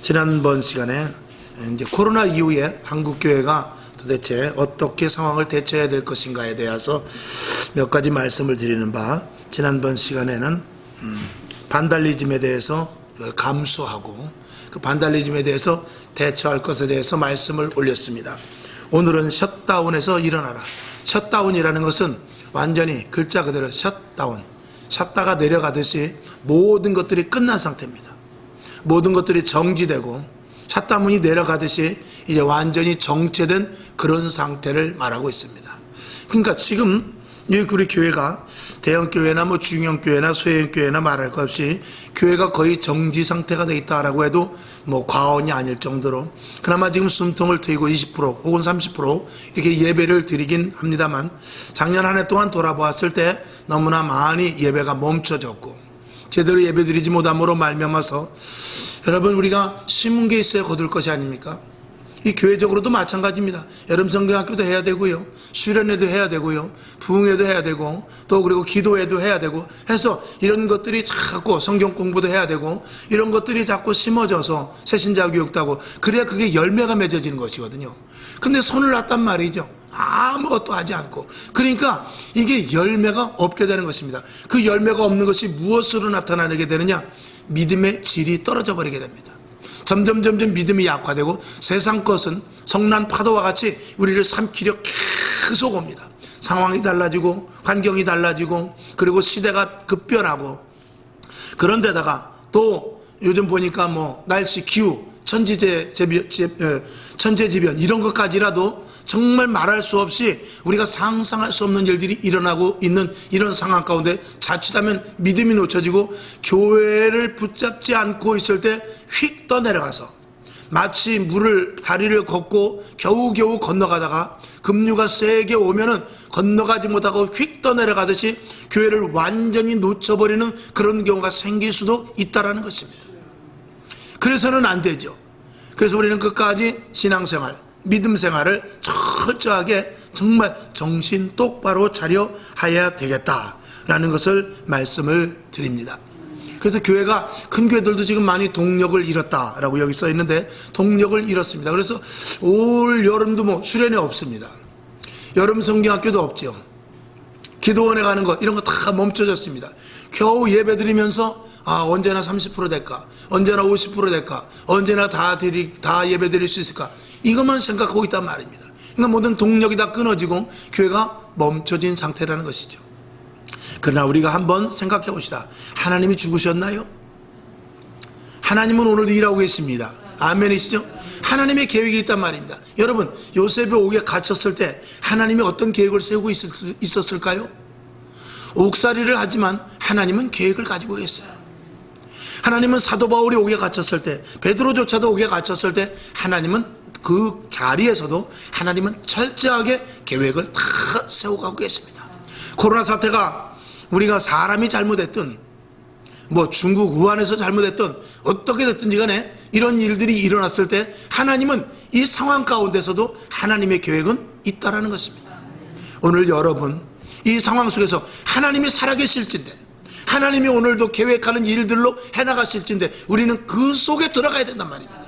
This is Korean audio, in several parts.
지난번 시간에 이제 코로나 이후에 한국 교회가 도대체 어떻게 상황을 대처해야 될 것인가에 대해서 몇 가지 말씀을 드리는 바, 지난번 시간에는 반달리즘에 대해서 감수하고 그 반달리즘에 대해서 대처할 것에 대해서 말씀을 올렸습니다. 오늘은 셧다운에서 일어나라. 셧다운이라는 것은 완전히 글자 그대로 셧다운, 셧다가 내려가듯이 모든 것들이 끝난 상태입니다. 모든 것들이 정지되고 셧다운이 내려가듯이 이제 완전히 정체된 그런 상태를 말하고 있습니다. 그러니까 지금 우리 교회가 대형 교회나 중형 교회나 소형 교회나 말할 것 없이 교회가 거의 정지 상태가 되어 있다라고 해도 과언이 아닐 정도로, 그나마 지금 숨통을 트이고 20% 혹은 30% 이렇게 예배를 드리긴 합니다만, 작년 한 해 동안 돌아보았을 때 너무나 많이 예배가 멈춰졌고 제대로 예배 드리지 못함으로 말미암아서, 여러분, 우리가 심은 게 있어야 거둘 것이 아닙니까? 이 교회적으로도 마찬가지입니다. 여름 성경학교도 해야 되고요, 수련회도 해야 되고요, 부흥회도 해야 되고, 또 그리고 기도회도 해야 되고 해서 이런 것들이 자꾸 성경 공부도 해야 되고, 이런 것들이 자꾸 심어져서 새신자 교육도 하고, 그래야 그게 열매가 맺어지는 것이거든요. 근데 손을 놨단 말이죠. 아무것도 하지 않고. 그러니까 이게 열매가 없게 되는 것입니다. 그 열매가 없는 것이 무엇으로 나타나게 되느냐? 믿음의 질이 떨어져 버리게 됩니다. 점점 믿음이 약화되고 세상 것은 성난 파도와 같이 우리를 삼키려 계속 옵니다. 상황이 달라지고 환경이 달라지고 그리고 시대가 급변하고, 그런데다가 또 요즘 보니까 날씨, 기후, 천재지변 이런 것까지라도 정말 말할 수 없이 우리가 상상할 수 없는 일들이 일어나고 있는 이런 상황 가운데 자칫하면 믿음이 놓쳐지고 교회를 붙잡지 않고 있을 때 휙 떠내려가서 마치 다리를 걷고 겨우겨우 건너가다가 급류가 세게 오면은 건너가지 못하고 휙 떠내려가듯이 교회를 완전히 놓쳐버리는 그런 경우가 생길 수도 있다라는 것입니다. 그래서는 안 되죠. 그래서 우리는 끝까지 신앙생활, 믿음 생활을 철저하게 정말 정신 똑바로 차려야 되겠다라는 것을 말씀을 드립니다. 그래서 교회가, 큰 교회들도 지금 많이 동력을 잃었다라고 여기 써 있는데 동력을 잃었습니다. 그래서 올 여름도 수련회 없습니다. 여름 성경학교도 없죠. 기도원에 가는 것 이런 거 다 멈춰졌습니다. 겨우 예배 드리면서 언제나 30% 될까? 언제나 50% 될까? 언제나 다 예배 드릴 수 있을까? 이것만 생각하고 있단 말입니다. 그러니까 모든 동력이 다 끊어지고 교회가 멈춰진 상태라는 것이죠. 그러나 우리가 한번 생각해 봅시다. 하나님이 죽으셨나요? 하나님은 오늘도 일하고 계십니다. 아멘이시죠? 하나님의 계획이 있단 말입니다. 여러분, 요셉이 옥에 갇혔을 때 하나님이 어떤 계획을 세우고 있었을까요? 옥살이를 하지만 하나님은 계획을 가지고 계세요. 하나님은 사도 바울이 옥에 갇혔을 때, 베드로조차도 옥에 갇혔을 때 하나님은 그 자리에서도 하나님은 철저하게 계획을 다 세워가고 계십니다. 코로나 사태가 우리가 사람이 잘못했든 중국 우한에서 잘못했든 어떻게 됐든지 간에 이런 일들이 일어났을 때 하나님은 이 상황 가운데서도 하나님의 계획은 있다라는 것입니다. 오늘 여러분, 이 상황 속에서 하나님이 살아계실진데, 하나님이 오늘도 계획하는 일들로 해나가실진데 우리는 그 속에 들어가야 된단 말입니다.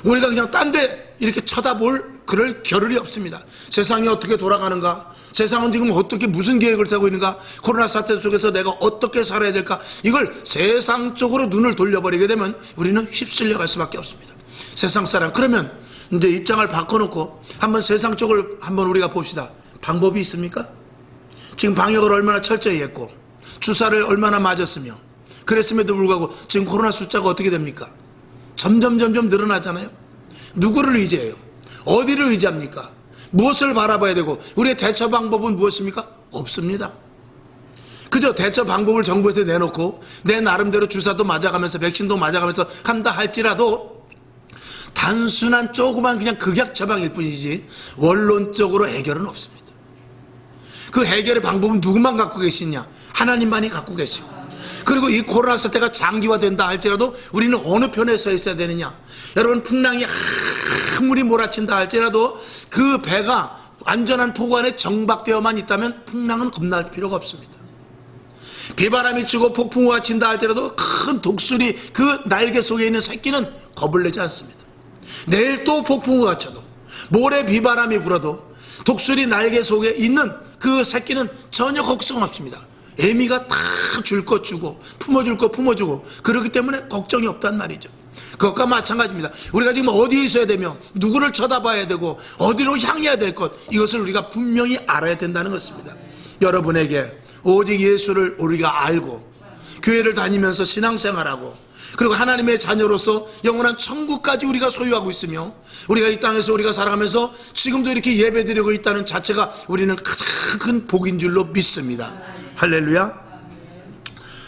우리가 그냥 딴 데 이렇게 쳐다볼 그럴 겨를이 없습니다. 세상이 어떻게 돌아가는가, 세상은 지금 어떻게 무슨 계획을 세우고 있는가, 코로나 사태 속에서 내가 어떻게 살아야 될까, 이걸 세상 쪽으로 눈을 돌려버리게 되면 우리는 휩쓸려 갈 수밖에 없습니다. 세상 사람, 그러면 이제 입장을 바꿔놓고 한번 세상 쪽을 한번 우리가 봅시다. 방법이 있습니까? 지금 방역을 얼마나 철저히 했고 주사를 얼마나 맞았으며 그랬음에도 불구하고 지금 코로나 숫자가 어떻게 됩니까? 점점 늘어나잖아요. 누구를 의지해요? 어디를 의지합니까? 무엇을 바라봐야 되고 우리의 대처 방법은 무엇입니까? 없습니다. 그저 대처 방법을 정부에서 내놓고 내 나름대로 주사도 맞아가면서 백신도 맞아가면서 한다 할지라도 단순한 조그만 그냥 극약 처방일 뿐이지 원론적으로 해결은 없습니다. 그 해결의 방법은 누구만 갖고 계시냐? 하나님만이 갖고 계시고, 그리고 이 코로나 사태가 장기화된다 할지라도 우리는 어느 편에 서 있어야 되느냐? 여러분, 풍랑이 아무리 몰아친다 할지라도 그 배가 안전한 포구 안에 정박되어만 있다면 풍랑은 겁날 필요가 없습니다. 비바람이 치고 폭풍우가 친다 할지라도 큰 독수리 그 날개 속에 있는 새끼는 겁을 내지 않습니다. 내일 또 폭풍우가 쳐도 모래 비바람이 불어도 독수리 날개 속에 있는 그 새끼는 전혀 걱정 없습니다. 애미가 다 줄 것 주고 품어줄 것 품어주고 그렇기 때문에 걱정이 없단 말이죠. 그것과 마찬가지입니다. 우리가 지금 어디에 있어야 되며 누구를 쳐다봐야 되고 어디로 향해야 될 것, 이것을 우리가 분명히 알아야 된다는 것입니다. 여러분에게 오직 예수를 우리가 알고 교회를 다니면서 신앙생활하고 그리고 하나님의 자녀로서 영원한 천국까지 우리가 소유하고 있으며 우리가 이 땅에서 우리가 살아가면서 지금도 이렇게 예배드리고 있다는 자체가 우리는 가장 큰 복인 줄로 믿습니다. 할렐루야.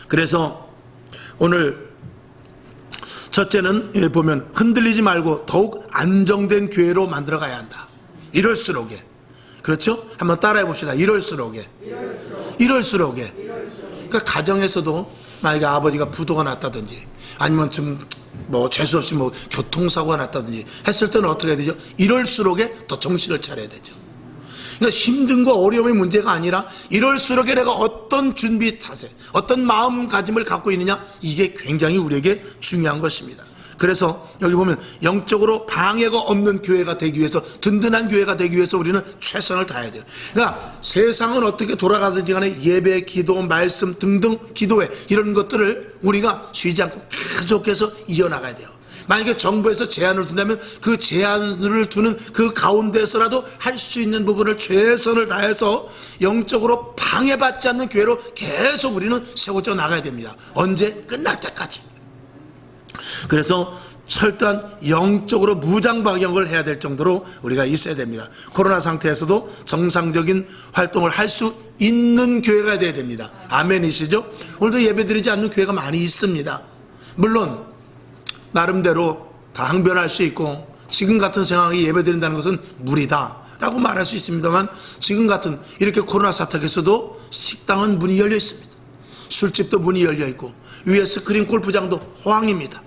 그래서 오늘 첫째는 보면 흔들리지 말고 더욱 안정된 교회로 만들어 가야 한다. 이럴수록에. 그렇죠? 한번 따라해 봅시다. 이럴수록에. 그러니까 가정에서도 만약에 아버지가 부도가 났다든지 아니면 좀 재수없이 교통사고가 났다든지 했을 때는 어떻게 해야 되죠? 이럴수록에 더 정신을 차려야 되죠. 그러니까 힘든 거 어려움의 문제가 아니라 이럴수록에 내가 어떤 준비 타세, 어떤 마음가짐을 갖고 있느냐, 이게 굉장히 우리에게 중요한 것입니다. 그래서 여기 보면 영적으로 방해가 없는 교회가 되기 위해서, 든든한 교회가 되기 위해서 우리는 최선을 다해야 돼요. 그러니까 세상은 어떻게 돌아가든지 간에 예배, 기도, 말씀 등등 기도회 이런 것들을 우리가 쉬지 않고 계속해서 이어나가야 돼요. 만약에 정부에서 제한을 둔다면 그 제한을 두는 그 가운데서라도 할 수 있는 부분을 최선을 다해서 영적으로 방해받지 않는 교회로 계속 우리는 세워져 나가야 됩니다. 언제? 끝날 때까지. 그래서 철저한 영적으로 무장방역을 해야 될 정도로 우리가 있어야 됩니다. 코로나 상태에서도 정상적인 활동을 할 수 있는 교회가 돼야 됩니다. 아멘이시죠? 오늘도 예배드리지 않는 교회가 많이 있습니다. 물론 나름대로 다 항변할 수 있고 지금 같은 상황에 예배드린다는 것은 무리다 라고 말할 수 있습니다만, 지금 같은 이렇게 코로나 사태에서도 식당은 문이 열려 있습니다. 술집도 문이 열려 있고 위에 스크린 골프장도 호황입니다.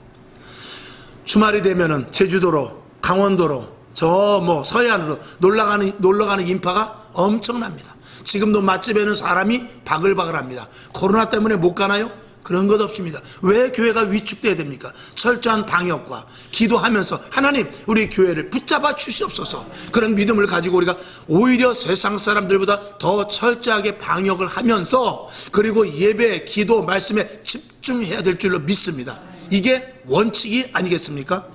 주말이 되면은 제주도로, 강원도로, 서해안으로 놀러가는 인파가 엄청납니다. 지금도 맛집에는 사람이 바글바글합니다. 코로나 때문에 못 가나요? 그런 것 없습니다. 왜 교회가 위축돼야 됩니까? 철저한 방역과 기도하면서 하나님 우리 교회를 붙잡아 주시옵소서, 그런 믿음을 가지고 우리가 오히려 세상 사람들보다 더 철저하게 방역을 하면서 그리고 예배, 기도, 말씀에 집중해야 될 줄로 믿습니다. 이게 원칙이 아니겠습니까?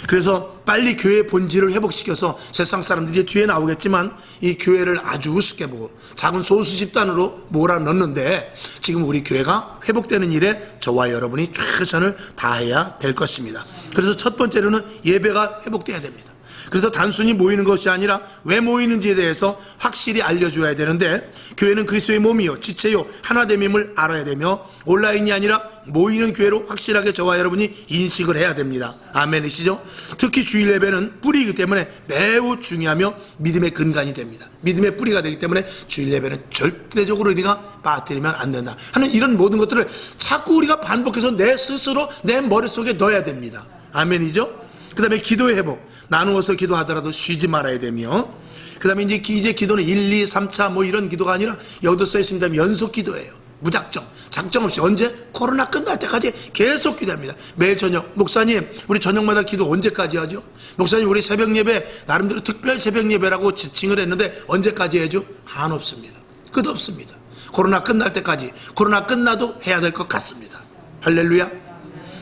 그래서 빨리 교회의 본질을 회복시켜서 세상 사람들이 뒤에 나오겠지만 이 교회를 아주 우습게 보고 작은 소수 집단으로 몰아넣는데, 지금 우리 교회가 회복되는 일에 저와 여러분이 최선을 다해야 될 것입니다. 그래서 첫 번째로는 예배가 회복돼야 됩니다. 그래서 단순히 모이는 것이 아니라 왜 모이는지에 대해서 확실히 알려줘야 되는데, 교회는 그리스도의 몸이요 지체요 하나됨임을 알아야 되며 온라인이 아니라 모이는 교회로 확실하게 저와 여러분이 인식을 해야 됩니다. 아멘이시죠? 특히 주일 예배는 뿌리이기 때문에 매우 중요하며 믿음의 근간이 됩니다. 믿음의 뿌리가 되기 때문에 주일 예배는 절대적으로 우리가 빠뜨리면 안 된다 하는 이런 모든 것들을 자꾸 우리가 반복해서 내 스스로 내 머릿속에 넣어야 됩니다. 아멘이죠? 그 다음에 기도의 회복, 나누어서 기도하더라도 쉬지 말아야 되며, 그 다음에 이제 기도는 1, 2, 3차 이런 기도가 아니라 여기도 써 있습니다. 연속 기도예요. 무작정, 작정 없이 언제? 코로나 끝날 때까지 계속 기도합니다. 매일 저녁, 목사님 우리 저녁마다 기도 언제까지 하죠? 목사님 우리 새벽 예배 나름대로 특별 새벽 예배라고 지칭을 했는데 언제까지 해죠? 한없습니다. 끝없습니다. 코로나 끝날 때까지, 코로나 끝나도 해야 될 것 같습니다. 할렐루야.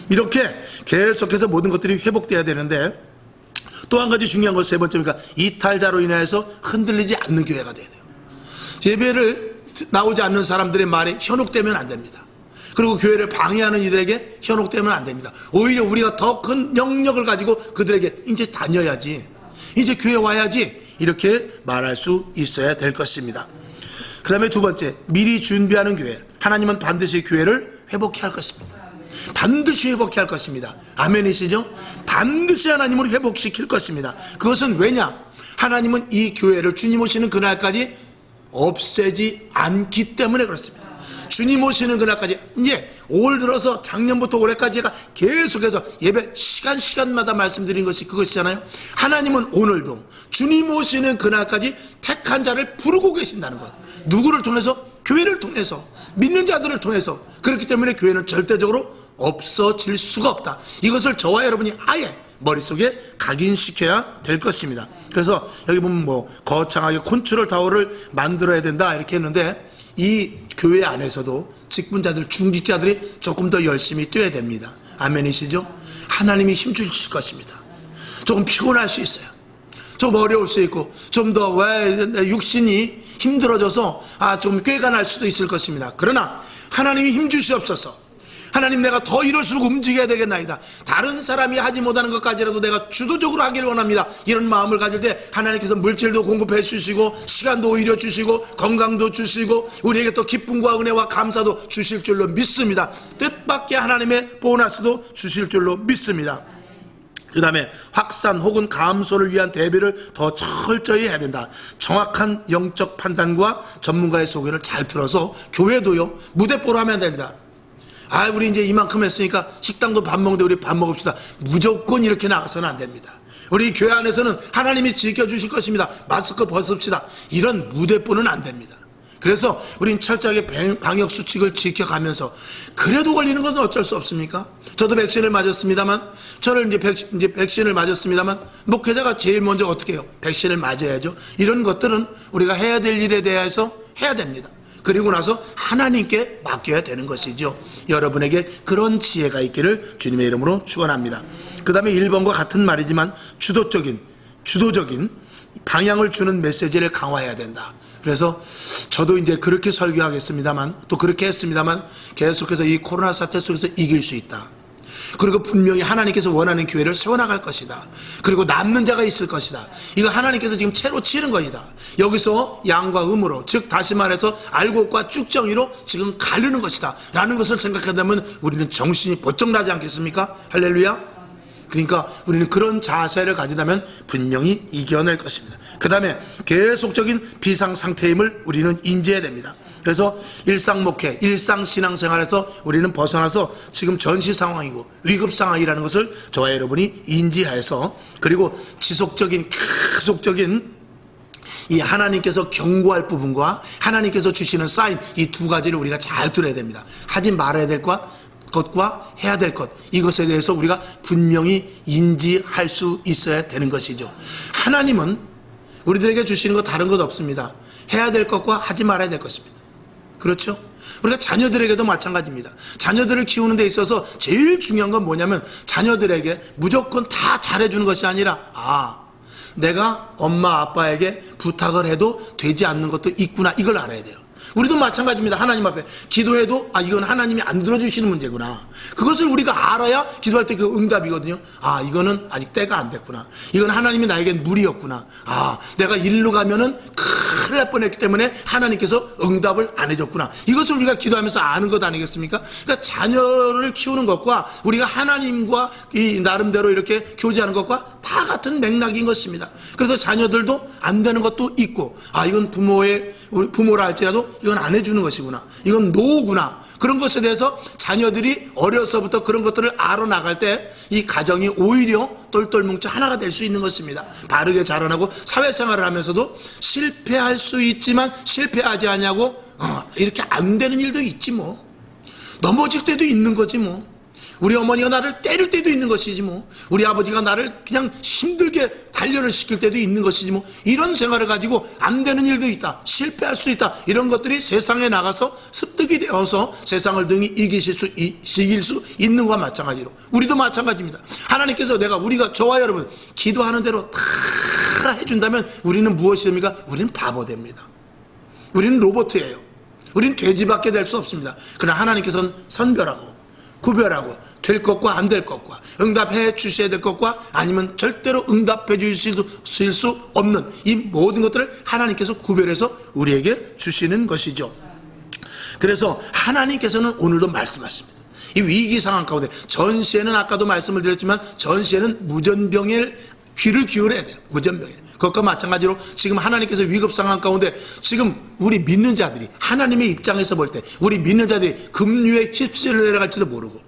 이렇게 계속해서 모든 것들이 회복돼야 되는데, 또 한 가지 중요한 것 세 번째니까 이탈자로 인해서 흔들리지 않는 교회가 돼야 돼요. 예배를 나오지 않는 사람들의 말에 현혹되면 안 됩니다. 그리고 교회를 방해하는 이들에게 현혹되면 안 됩니다. 오히려 우리가 더 큰 영역을 가지고 그들에게 이제 다녀야지, 이제 교회 와야지, 이렇게 말할 수 있어야 될 것입니다. 그 다음에 두 번째, 미리 준비하는 교회. 하나님은 반드시 교회를 회복해야 할 것입니다. 반드시 회복해야 할 것입니다. 아멘이시죠? 반드시 하나님을 회복시킬 것입니다. 그것은 왜냐? 하나님은 이 교회를 주님 오시는 그날까지 없애지 않기 때문에 그렇습니다. 주님 오시는 그날까지, 이제 올 들어서 작년부터 올해까지가 계속해서 예배 시간마다 말씀드린 것이 그것이잖아요. 하나님은 오늘도 주님 오시는 그날까지 택한 자를 부르고 계신다는 것. 누구를 통해서? 교회를 통해서, 믿는 자들을 통해서. 그렇기 때문에 교회는 절대적으로 없어질 수가 없다. 이것을 저와 여러분이 아예 머릿속에 각인시켜야 될 것입니다. 그래서 여기 보면 뭐 거창하게 콘트롤 타워를 만들어야 된다 이렇게 했는데, 이 교회 안에서도 직분자들, 중직자들이 조금 더 열심히 뛰어야 됩니다. 아멘이시죠? 하나님이 힘주실 것입니다. 조금 피곤할 수 있어요. 좀 어려울 수 있고, 좀 더 육신이 힘들어져서 좀 꾀가 날 수도 있을 것입니다. 그러나 하나님이 힘주시옵소서. 하나님, 내가 더 이럴수록 움직여야 되겠나이다. 다른 사람이 하지 못하는 것까지라도 내가 주도적으로 하기를 원합니다. 이런 마음을 가질 때 하나님께서 물질도 공급해 주시고, 시간도 오히려 주시고, 건강도 주시고, 우리에게 또 기쁨과 은혜와 감사도 주실 줄로 믿습니다. 뜻밖의 하나님의 보너스도 주실 줄로 믿습니다. 그 다음에 확산 혹은 감소를 위한 대비를 더 철저히 해야 된다. 정확한 영적 판단과 전문가의 소견을 잘 들어서 교회도요, 무대뽀로 하면 된다. 우리 이제 이만큼 했으니까 식당도 밥 먹는데 우리 밥 먹읍시다. 무조건 이렇게 나가서는 안 됩니다. 우리 교회 안에서는 하나님이 지켜주실 것입니다. 마스크 벗읍시다. 이런 무대뽀는 안 됩니다. 그래서 우린 철저하게 방역 수칙을 지켜가면서, 그래도 걸리는 것은 어쩔 수 없습니까? 저도 백신을 맞았습니다만, 저는 이제 백신을 맞았습니다만, 목회자가 제일 먼저 어떻게 해요? 백신을 맞아야죠. 이런 것들은 우리가 해야 될 일에 대해서 해야 됩니다. 그리고 나서 하나님께 맡겨야 되는 것이죠. 여러분에게 그런 지혜가 있기를 주님의 이름으로 축원합니다. 그 다음에 1번과 같은 말이지만 주도적인 방향을 주는 메시지를 강화해야 된다. 그래서 저도 이제 그렇게 설교하겠습니다만, 또 그렇게 했습니다만, 계속해서 이 코로나 사태 속에서 이길 수 있다. 그리고 분명히 하나님께서 원하는 교회를 세워나갈 것이다. 그리고 남는 자가 있을 것이다. 이거 하나님께서 지금 채로 치는 것이다. 여기서 양과 음으로, 즉 다시 말해서 알곡과 쭉정이로 지금 가르는 것이다 라는 것을 생각한다면 우리는 정신이 번쩍 나지 않겠습니까? 할렐루야. 그러니까 우리는 그런 자세를 가진다면 분명히 이겨낼 것입니다. 그 다음에 계속적인 비상상태임을 우리는 인지해야 됩니다. 그래서 일상목회, 일상신앙생활에서 우리는 벗어나서 지금 전시 상황이고 위급 상황이라는 것을 저와 여러분이 인지해서, 그리고 지속적인 계속적인 이 하나님께서 경고할 부분과 하나님께서 주시는 사인, 이 두 가지를 우리가 잘 들어야 됩니다. 하지 말아야 될 것과 해야 될 것, 이것에 대해서 우리가 분명히 인지할 수 있어야 되는 것이죠. 하나님은 우리들에게 주시는 거 다른 것 없습니다. 해야 될 것과 하지 말아야 될 것입니다. 그렇죠? 우리가 자녀들에게도 마찬가지입니다. 자녀들을 키우는 데 있어서 제일 중요한 건 뭐냐면, 자녀들에게 무조건 다 잘해주는 것이 아니라, 내가 엄마 아빠에게 부탁을 해도 되지 않는 것도 있구나, 이걸 알아야 돼요. 우리도 마찬가지입니다. 하나님 앞에 기도해도 이건 하나님이 안 들어주시는 문제구나. 그것을 우리가 알아야 기도할 때 그 응답이거든요. 이거는 아직 때가 안 됐구나. 이건 하나님이 나에겐 무리였구나. 내가 일로 가면은 큰일 날 뻔했기 때문에 하나님께서 응답을 안 해줬구나. 이것을 우리가 기도하면서 아는 것 아니겠습니까? 그러니까 자녀를 키우는 것과 우리가 하나님과 이 나름대로 이렇게 교제하는 것과 다 같은 맥락인 것입니다. 그래서 자녀들도 안 되는 것도 있고, 이건 우리 부모라 할지라도 이건 안 해주는 것이구나, 이건 노구나, 그런 것에 대해서 자녀들이 어려서부터 그런 것들을 알아나갈 때 이 가정이 오히려 똘똘뭉쳐 하나가 될 수 있는 것입니다. 바르게 자라나고 사회생활을 하면서도 실패할 수 있지만 실패하지 않냐고 이렇게 안 되는 일도 있지 뭐. 넘어질 때도 있는 거지 뭐. 우리 어머니가 나를 때릴 때도 있는 것이지 뭐. 우리 아버지가 나를 그냥 힘들게 단련을 시킬 때도 있는 것이지 뭐. 이런 생활을 가지고 안 되는 일도 있다, 실패할 수 있다, 이런 것들이 세상에 나가서 습득이 되어서 세상을 능히 이길 수 있는 것과 마찬가지로 우리도 마찬가지입니다. 하나님께서 우리가 저와 여러분 기도하는 대로 다 해준다면 우리는 무엇이 됩니까? 우리는 바보 됩니다. 우리는 로봇이에요. 우리는 돼지밖에 될 수 없습니다. 그러나 하나님께서는 선별하고 구별하고 될 것과 안 될 것과 응답해 주셔야 될 것과 아니면 절대로 응답해 주실 수 없는 이 모든 것들을 하나님께서 구별해서 우리에게 주시는 것이죠. 그래서 하나님께서는 오늘도 말씀하십니다. 이 위기 상황 가운데 전시에는 아까도 말씀을 드렸지만 전시에는 무전병에 귀를 기울여야 돼요. 무전병에. 그것과 마찬가지로 지금 하나님께서 위급 상황 가운데 지금 우리 믿는 자들이 하나님의 입장에서 볼 때 우리 믿는 자들이 급류에 휩쓸려 내려갈지도 모르고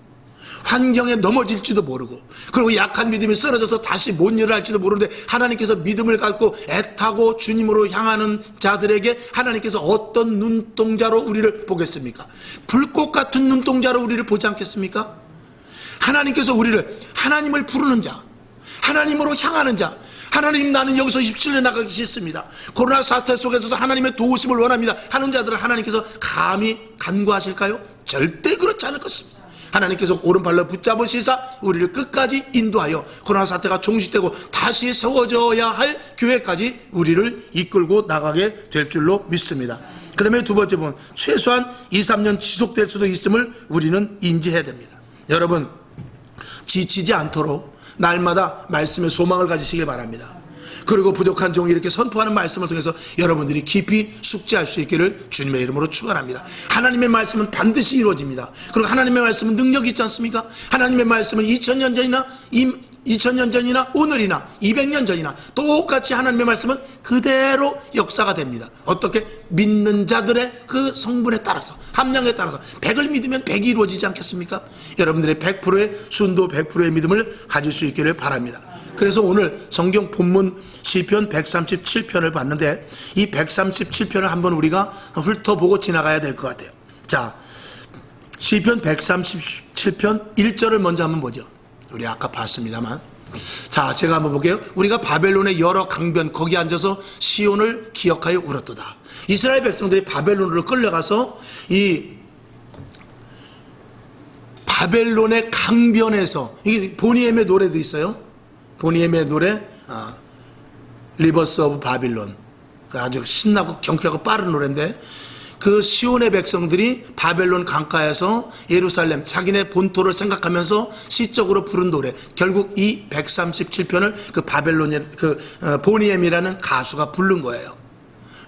환경에 넘어질지도 모르고, 그리고 약한 믿음이 쓰러져서 다시 못 일어날지도 모르는데 하나님께서 믿음을 갖고 애타고 주님으로 향하는 자들에게 하나님께서 어떤 눈동자로 우리를 보겠습니까? 불꽃 같은 눈동자로 우리를 보지 않겠습니까? 하나님께서 우리를, 하나님을 부르는 자, 하나님으로 향하는 자, 하나님 나는 여기서 27년 나가기 싫습니다, 코로나 사태 속에서도 하나님의 도우심을 원합니다 하는 자들을 하나님께서 감히 간구하실까요? 절대 그렇지 않을 것입니다. 하나님께서 오른발로 붙잡으시사 우리를 끝까지 인도하여 코로나 사태가 종식되고 다시 세워져야 할 교회까지 우리를 이끌고 나가게 될 줄로 믿습니다. 그러면 두 번째 부분, 최소한 2, 3년 지속될 수도 있음을 우리는 인지해야 됩니다. 여러분, 지치지 않도록 날마다 말씀에 소망을 가지시길 바랍니다. 그리고 부족한 종이 이렇게 선포하는 말씀을 통해서 여러분들이 깊이 숙지할 수 있기를 주님의 이름으로 축원합니다. 하나님의 말씀은 반드시 이루어집니다. 그리고 하나님의 말씀은 능력이 있지 않습니까? 하나님의 말씀은 2000년 전이나 오늘이나 200년 전이나 똑같이 하나님의 말씀은 그대로 역사가 됩니다. 어떻게? 믿는 자들의 그 성분에 따라서, 함량에 따라서 100을 믿으면 100이 이루어지지 않겠습니까? 여러분들의 100%의 순도 100%의 믿음을 가질 수 있기를 바랍니다. 그래서 오늘 성경 본문 시편 137편을 봤는데 이 137편을 한번 우리가 훑어보고 지나가야 될 것 같아요. 자, 시편 137편 1절을 먼저 한번 보죠. 우리 아까 봤습니다만, 자, 제가 한번 볼게요. 우리가 바벨론의 여러 강변 거기 앉아서 시온을 기억하여 울었도다. 이스라엘 백성들이 바벨론으로 끌려가서 이 바벨론의 강변에서, 이게 보니엠의 노래도 있어요. 보니엠의 노래, 리버스 오브 바빌론, 아주 신나고 경쾌하고 빠른 노래인데, 그 시온의 백성들이 바벨론 강가에서 예루살렘 자기네 본토를 생각하면서 시적으로 부른 노래, 결국 이 137편을 그 바벨론의 보니엠이라는 가수가 부른 거예요.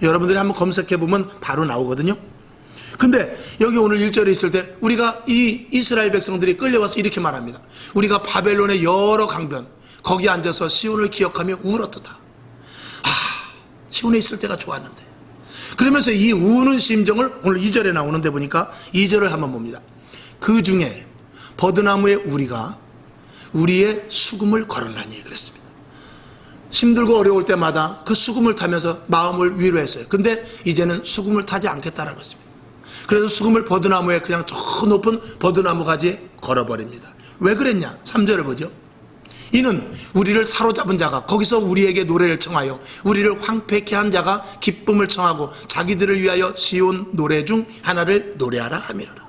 여러분들이 한번 검색해 보면 바로 나오거든요. 근데 여기 오늘 1절에 있을 때 우리가 이 이스라엘 백성들이 끌려와서 이렇게 말합니다. 우리가 바벨론의 여러 강변 거기 앉아서 시온을 기억하며 울었도다. 시온에 있을 때가 좋았는데. 그러면서 이 우는 심정을 오늘 2절에 나오는데 보니까 2절을 한번 봅니다. 그 중에 버드나무에 우리가 우리의 수금을 걸었나니 그랬습니다. 힘들고 어려울 때마다 그 수금을 타면서 마음을 위로했어요. 근데 이제는 수금을 타지 않겠다는 것입니다. 그래서 수금을 버드나무에 그냥 저 높은 버드나무 가지에 걸어버립니다. 왜 그랬냐? 3절을 보죠. 이는 우리를 사로잡은 자가 거기서 우리에게 노래를 청하여 우리를 황폐케 한 자가 기쁨을 청하고 자기들을 위하여 시온 노래 중 하나를 노래하라 함이로라.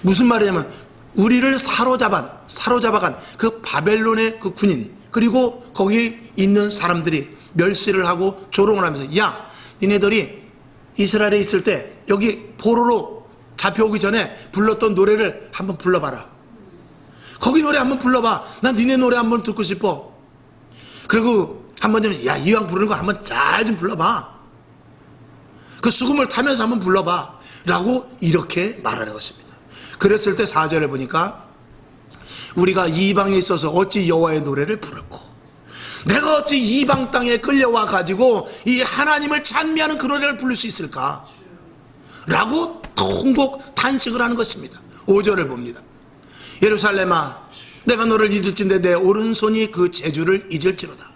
무슨 말이냐면 우리를 사로잡아간 그 바벨론의 그 군인, 그리고 거기 있는 사람들이 멸시를 하고 조롱을 하면서, 야, 니네들이 이스라엘에 있을 때 여기 포로로 잡혀오기 전에 불렀던 노래를 한번 불러봐라. 거기 노래 한번 불러봐. 난 니네 노래 한번 듣고 싶어. 그리고 한번 좀, 야, 이왕 부르는 거 한번 잘 좀 불러봐. 그 수금을 타면서 한번 불러봐. 라고 이렇게 말하는 것입니다. 그랬을 때 4절에 보니까 우리가 이방에 있어서 어찌 여호와의 노래를 부를고, 내가 어찌 이방 땅에 끌려와 가지고 이 하나님을 찬미하는 그 노래를 부를 수 있을까? 라고 통곡 탄식을 하는 것입니다. 5절을 봅니다. 예루살렘아, 내가 너를 잊을진데 내 오른손이 그 재주를 잊을지로다.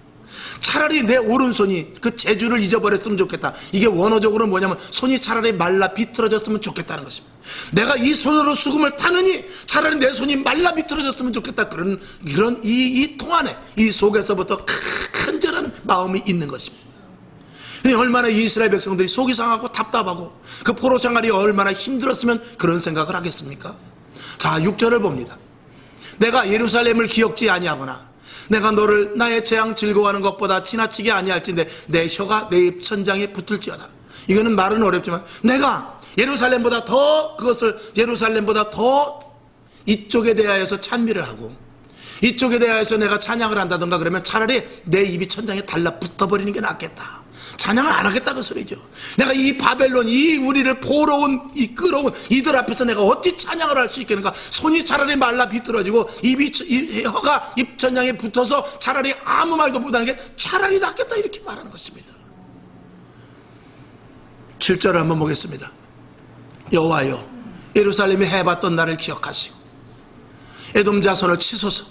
차라리 내 오른손이 그 재주를 잊어버렸으면 좋겠다. 이게 원어적으로는 뭐냐면 손이 차라리 말라 비틀어졌으면 좋겠다는 것입니다. 내가 이 손으로 수금을 타느니 차라리 내 손이 말라 비틀어졌으면 좋겠다. 그런 이 통 안에, 이 속에서부터 큰절한 마음이 있는 것입니다. 얼마나 이스라엘 백성들이 속이 상하고 답답하고 그 포로 생활이 얼마나 힘들었으면 그런 생각을 하겠습니까? 자, 6절을 봅니다. 내가 예루살렘을 기억지 아니하거나 내가 너를 나의 재앙 즐거워하는 것보다 지나치게 아니할진대 내 혀가 내 입천장에 붙을지어다. 이거는 말은 어렵지만 내가 예루살렘보다 더 이쪽에 대하여서 찬미를 하고 이쪽에 대하여서 내가 찬양을 한다던가 그러면 차라리 내 입이 천장에 달라붙어버리는 게 낫겠다. 찬양을 안 하겠다 그 소리죠. 내가 이 바벨론, 이 우리를 포로온, 이 끌어온 이들 앞에서 내가 어찌 찬양을 할 수 있겠는가. 손이 차라리 말라 비뚤어지고 혀가 입천장에 붙어서 차라리 아무 말도 못하는 게 차라리 낫겠다, 이렇게 말하는 것입니다. 7절을 한번 보겠습니다. 여호와여, 예루살렘이 해봤던 나를 기억하시고 에돔 자손을 치소서.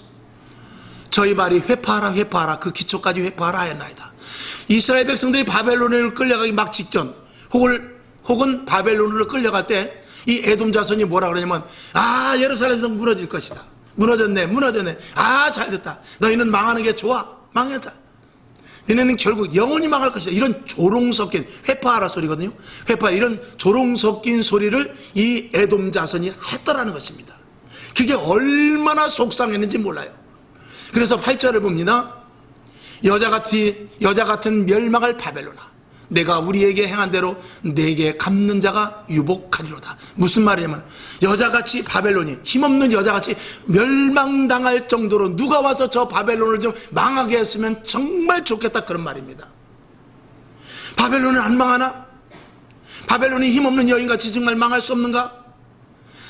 저희 말이 회파하라 회파하라 그 기초까지 회파하라 하였나이다. 이스라엘 백성들이 바벨론으로 끌려가기 막 직전 혹은 바벨론으로 끌려갈 때 이 에돔 자손이 뭐라 그러냐면 예루살렘에서 무너질 것이다. 무너졌네. 잘됐다. 너희는 망하는 게 좋아. 망했다. 너희는 결국 영원히 망할 것이다. 이런 조롱 섞인 회파하라 소리거든요. 이런 조롱 섞인 소리를 이 에돔 자손이 했더라는 것입니다. 그게 얼마나 속상했는지 몰라요. 그래서 8절을 봅니다. 여자 같은 멸망할 바벨론아, 내가 우리에게 행한 대로 내게 갚는 자가 유복하리로다. 무슨 말이냐면 여자같이 바벨론이 힘없는 여자같이 멸망당할 정도로 누가 와서 저 바벨론을 좀 망하게 했으면 정말 좋겠다, 그런 말입니다. 바벨론은 안 망하나? 바벨론이 힘없는 여인같이 정말 망할 수 없는가?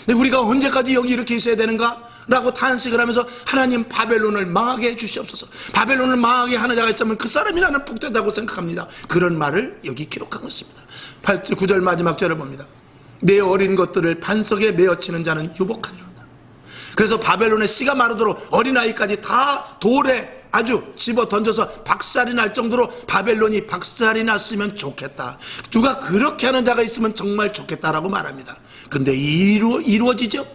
우리가 언제까지 여기 이렇게 있어야 되는가? 라고 탄식을 하면서 하나님 바벨론을 망하게 해주시옵소서. 바벨론을 망하게 하는 자가 있다면 그 사람이 나는 복되다고 생각합니다. 그런 말을 여기 기록한 것입니다. 9절 마지막 절을 봅니다. 내 어린 것들을 반석에 메어치는 자는 유복하리로다. 그래서 바벨론의 씨가 마르도록 어린아이까지 다 돌에 아주 집어 던져서 박살이 날 정도로 바벨론이 박살이 났으면 좋겠다. 누가 그렇게 하는 자가 있으면 정말 좋겠다라고 말합니다. 근데 이루어지죠?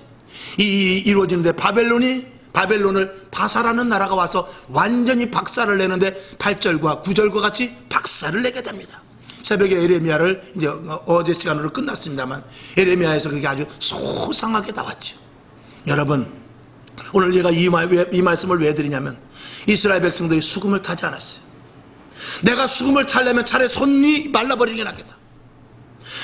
이루어지는데 바벨론을 바사라는 나라가 와서 완전히 박살을 내는데 8절과 9절과 같이 박살을 내게 됩니다. 새벽에 에레미야를 이제 어제 시간으로 끝났습니다만 에레미야에서 그게 아주 소상하게 나왔죠. 여러분, 오늘 제가 이 말씀을 왜 드리냐면 이스라엘 백성들이 수금을 타지 않았어요. 내가 수금을 타려면 차라리 손이 말라버리는 게 낫겠다.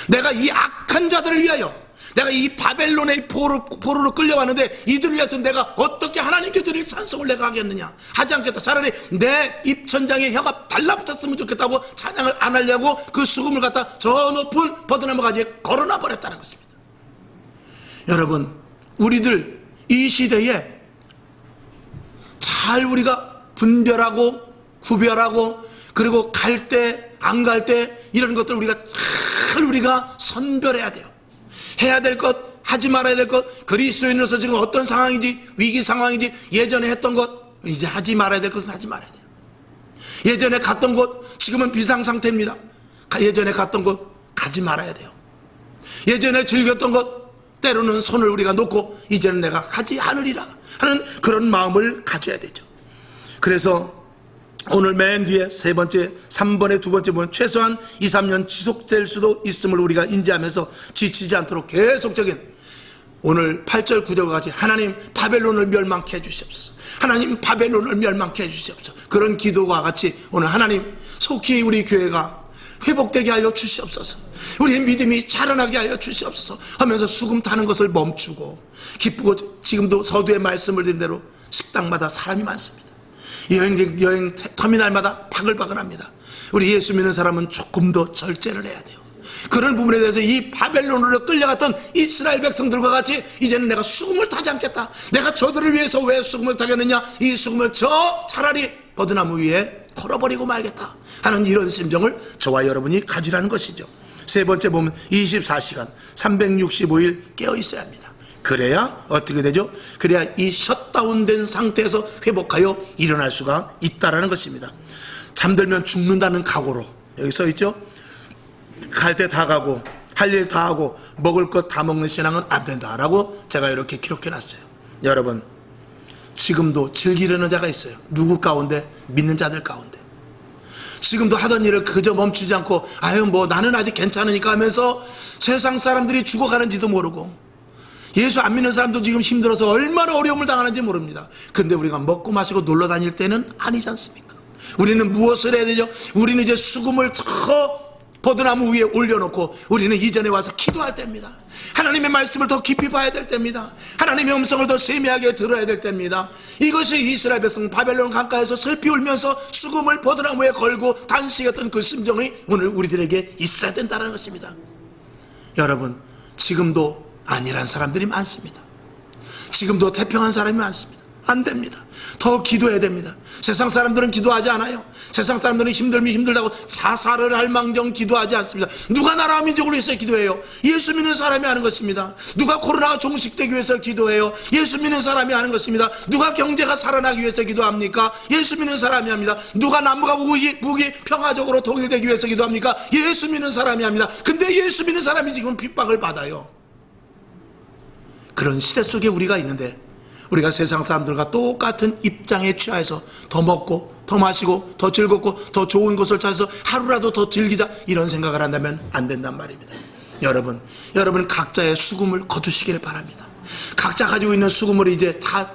내가 이 악한 자들을 위하여, 내가 이 바벨론의 포로로 끌려왔는데 이들을 위해서 내가 어떻게 하나님께 드릴 찬송을 내가 하겠느냐? 하지 않겠다. 차라리 내 입천장에 혀가 달라붙었으면 좋겠다고 찬양을 안 하려고 그 수금을 갖다 저 높은 버드나무 가지에 걸어놔 버렸다는 것입니다. 여러분, 우리들 이 시대에 잘 우리가 분별하고 구별하고 그리고 갈 때 안 갈 때 이런 것들 우리가 잘 우리가 선별해야 돼요. 해야 될 것, 하지 말아야 될 것, 그리스도인으로서 지금 어떤 상황인지, 위기 상황인지, 예전에 했던 것, 이제 하지 말아야 될 것은 하지 말아야 돼요. 예전에 갔던 곳, 지금은 비상상태입니다. 예전에 갔던 곳 가지 말아야 돼요. 예전에 즐겼던 것, 때로는 손을 우리가 놓고 이제는 내가 하지 않으리라 하는 그런 마음을 가져야 되죠. 그래서 오늘 맨 뒤에 3번에 2번째 보면 최소한 2, 3년 지속될 수도 있음을 우리가 인지하면서 지치지 않도록 계속적인 오늘 8절 9절과 같이 하나님 바벨론을 멸망케 해주시옵소서. 하나님 바벨론을 멸망케 해주시옵소서. 그런 기도와 같이 오늘 하나님 속히 우리 교회가 회복되게 하여 주시옵소서. 우리의 믿음이 자라나게 하여 주시옵소서 하면서 수금 타는 것을 멈추고 기쁘고, 지금도 서두에 말씀을 드린 대로 식당마다 사람이 많습니다. 여행 터미널마다 바글바글합니다. 우리 예수 믿는 사람은 조금 더 절제를 해야 돼요. 그런 부분에 대해서 이 바벨론으로 끌려갔던 이스라엘 백성들과 같이 이제는 내가 수금을 타지 않겠다. 내가 저들을 위해서 왜 수금을 타겠느냐? 이 수금을 차라리 버드나무 위에 걸어버리고 말겠다 하는 이런 심정을 저와 여러분이 가지라는 것이죠. 세 번째 보면 24시간 365일 깨어 있어야 합니다. 그래야 어떻게 되죠? 그래야 이 셧다운된 상태에서 회복하여 일어날 수가 있다라는 것입니다. 잠들면 죽는다는 각오로, 여기 써 있죠? 갈 때 다 가고 할 일 다 하고 먹을 것 다 먹는 신앙은 안 된다라고 제가 이렇게 기록해 놨어요. 여러분, 지금도 즐기려는 자가 있어요. 누구 가운데? 믿는 자들 가운데. 지금도 하던 일을 그저 멈추지 않고 나는 아직 괜찮으니까 하면서 세상 사람들이 죽어가는지도 모르고, 예수 안 믿는 사람도 지금 힘들어서 얼마나 어려움을 당하는지 모릅니다. 근데 우리가 먹고 마시고 놀러 다닐 때는 아니지 않습니까? 우리는 무엇을 해야 되죠? 우리는 이제 수금을 저 버드나무 위에 올려놓고 우리는 이전에 와서 기도할 때입니다. 하나님의 말씀을 더 깊이 봐야 될 때입니다. 하나님의 음성을 더 세미하게 들어야 될 때입니다. 이것이 이스라엘 백성 바벨론 강가에서 슬피 울면서 수금을 버드나무에 걸고 단식했던 그 심정이 오늘 우리들에게 있어야 된다는 것입니다. 여러분, 지금도 안일한 사람들이 많습니다. 지금도 태평한 사람이 많습니다. 안 됩니다. 더 기도해야 됩니다. 세상 사람들은 기도하지 않아요. 세상 사람들은 힘들면 힘들다고 자살을 할 망정 기도하지 않습니다. 누가 나라와 민족을 위해서 기도해요? 예수 믿는 사람이 하는 것입니다. 누가 코로나가 종식되기 위해서 기도해요? 예수 믿는 사람이 하는 것입니다. 누가 경제가 살아나기 위해서 기도합니까? 예수 믿는 사람이 합니다. 누가 남북과 북이 평화적으로 통일되기 위해서 기도합니까? 예수 믿는 사람이 합니다. 근데 예수 믿는 사람이 지금 핍박을 받아요. 그런 시대 속에 우리가 있는데 우리가 세상 사람들과 똑같은 입장에 취해서 더 먹고 더 마시고 더 즐겁고 더 좋은 곳을 찾아서 하루라도 더 즐기자 이런 생각을 한다면 안 된단 말입니다. 여러분 각자의 수금을 거두시길 바랍니다. 각자 가지고 있는 수금을 이제 다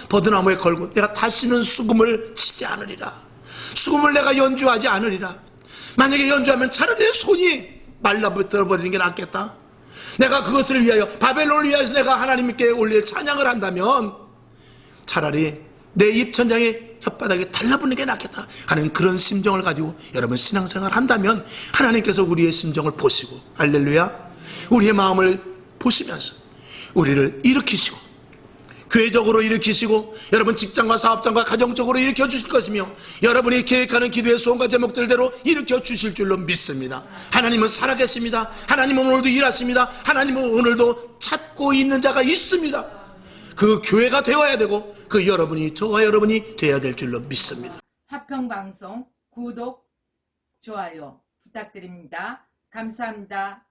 버드나무에 걸고 내가 다시는 수금을 치지 않으리라. 수금을 내가 연주하지 않으리라. 만약에 연주하면 차라리 내 손이 말라붙어 버리는 게 낫겠다. 내가 그것을 위하여 바벨론을 위하여서 내가 하나님께 올릴 찬양을 한다면 차라리 내 입천장에 혓바닥에 달라붙는 게 낫겠다 하는 그런 심정을 가지고 여러분 신앙생활을 한다면 하나님께서 우리의 심정을 보시고 할렐루야 우리의 마음을 보시면서 우리를 일으키시고 교회적으로 일으키시고 여러분 직장과 사업장과 가정적으로 일으켜 주실 것이며 여러분이 계획하는 기도의 소원과 제목들대로 일으켜 주실 줄로 믿습니다. 하나님은 살아계십니다. 하나님은 오늘도 일하십니다. 하나님은 오늘도 찾고 있는 자가 있습니다. 그 교회가 되어야 되고 그 여러분이 저와 여러분이 되어야 될 줄로 믿습니다. 화평방송 구독, 좋아요 부탁드립니다. 감사합니다.